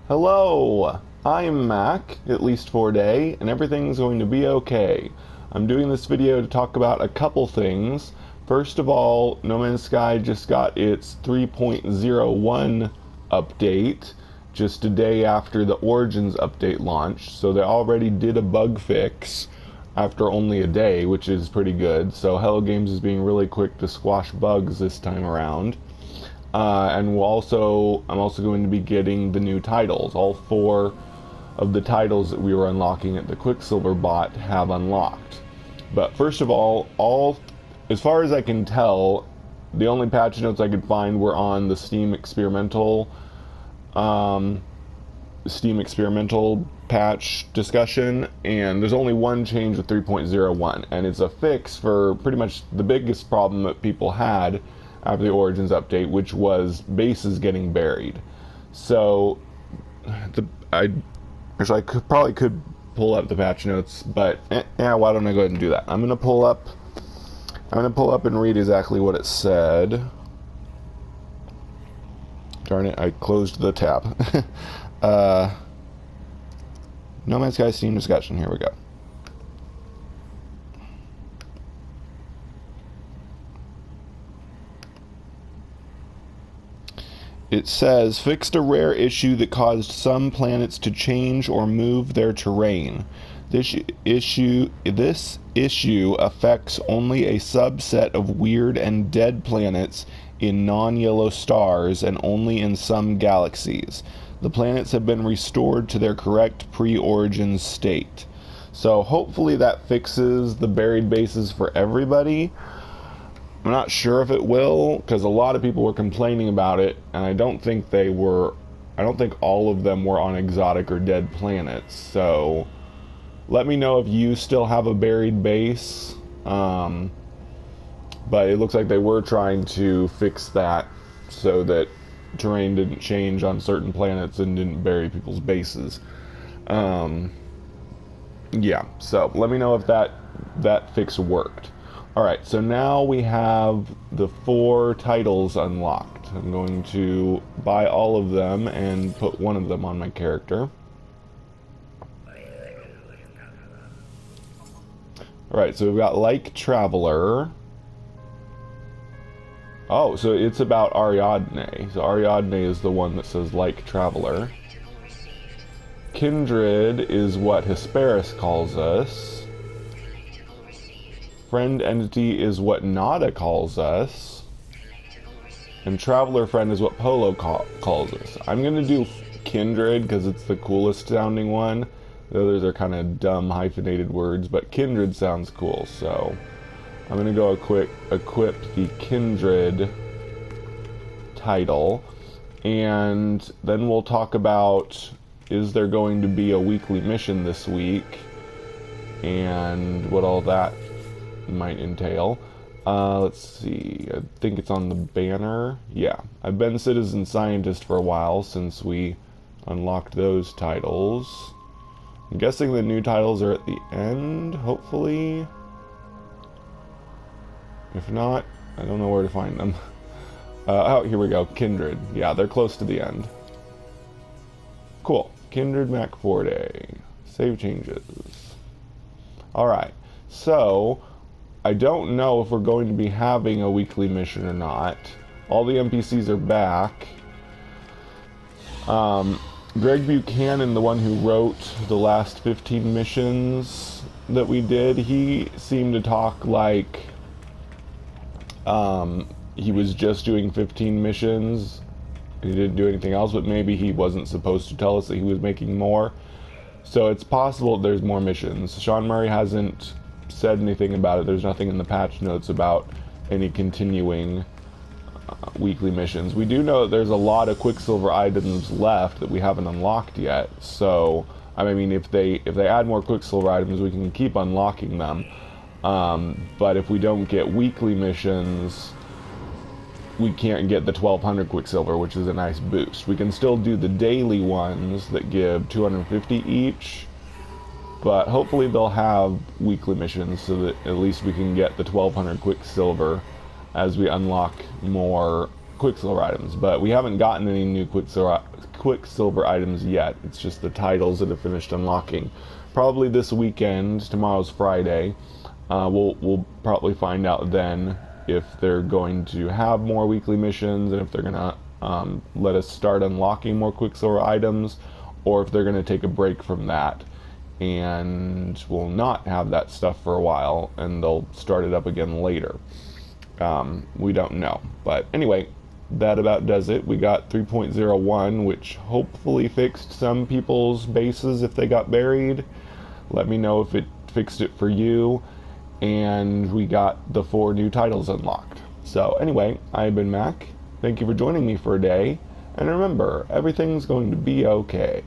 Hello, I'm Mac, at least for today, and everything's going to be okay. I'm doing this video to talk about a couple things. First of all, No Man's Sky just got its 3.01 update just a day after the Origins update launched, so they already did a bug fix after only a day, which is pretty good. So Hello Games is being really quick to squash bugs this time around. And I'm also going to be getting the new titles. All 4 of the titles that we were unlocking at the Quicksilver bot have unlocked. But first of all, as far as I can tell, the only patch notes I could find were on the Steam experimental patch discussion, and there's only one change with 3.01, and it's a fix for pretty much the biggest problem that people had after the Origins update, which was bases getting buried. So I probably could pull up the patch notes, but why don't I go ahead and do that? I'm gonna pull up and read exactly what it said. Darn it, I closed the tab. No Man's Sky Steam discussion, here we go. It says, fixed a rare issue that caused some planets to change or move their terrain. This issue affects only a subset of weird and dead planets in non-yellow stars and only in some galaxies. The planets have been restored to their correct pre-Origins state. So hopefully that fixes the buried bases for everybody. I'm not sure if it will, because a lot of people were complaining about it, and I don't think all of them were on exotic or dead planets. So let me know if you still have a buried base. But it looks like they were trying to fix that so that terrain didn't change on certain planets and didn't bury people's bases. Yeah, so let me know if that fix worked. Alright, so now we have the 4 titles unlocked. I'm going to buy all of them and put one of them on my character. Alright, so we've got Like Traveler. Oh, so it's about Ariadne. So Ariadne is the one that says Like Traveler. Kindred is what Hesperus calls us. Friend Entity is what Nada calls us. And Traveler Friend is what Polo calls us. I'm going to do Kindred because it's the coolest sounding one. The others are kind of dumb hyphenated words, but Kindred sounds cool, so I'm going to go equip the Kindred title. And then we'll talk about, is there going to be a weekly mission this week? And what all that might entail. Let's see, I think it's on the banner. Yeah, I've been Citizen Scientist for a while since we unlocked those titles. I'm guessing the new titles are at the end, hopefully. If not, I don't know where to find them. Oh, here we go, Kindred. Yeah, they're close to the end. Cool, Kindred Mac Forte. Save changes. Alright, so I don't know if we're going to be having a weekly mission or not. All the NPCs are back. Greg Buchanan, the one who wrote the last 15 missions that we did, he seemed to talk like he was just doing 15 missions. He didn't do anything else, but maybe he wasn't supposed to tell us that he was making more. So it's possible there's more missions. Sean Murray hasn't said anything about it. There's nothing in the patch notes about any continuing weekly missions. We do know that there's a lot of Quicksilver items left that we haven't unlocked yet. So, I mean, if they add more Quicksilver items, we can keep unlocking them. But if we don't get weekly missions, we can't get the 1200 Quicksilver, which is a nice boost. We can still do the daily ones that give 250 each, but hopefully they'll have weekly missions so that at least we can get the 1200 Quicksilver as we unlock more Quicksilver items. But we haven't gotten any new Quicksilver items yet. It's just the titles that have finished unlocking. Probably this weekend. Tomorrow's Friday. We'll probably find out then if they're going to have more weekly missions and if they're gonna let us start unlocking more Quicksilver items, or if they're gonna take a break from that and will not have that stuff for a while and they'll start it up again later. We don't know. But anyway, that about does it. We got 3.01, which hopefully fixed some people's bases if they got buried. Let me know if it fixed it for you. And we got the 4 new titles unlocked. So anyway, I've been Mac. Thank you for joining me for a day. And remember, everything's going to be okay.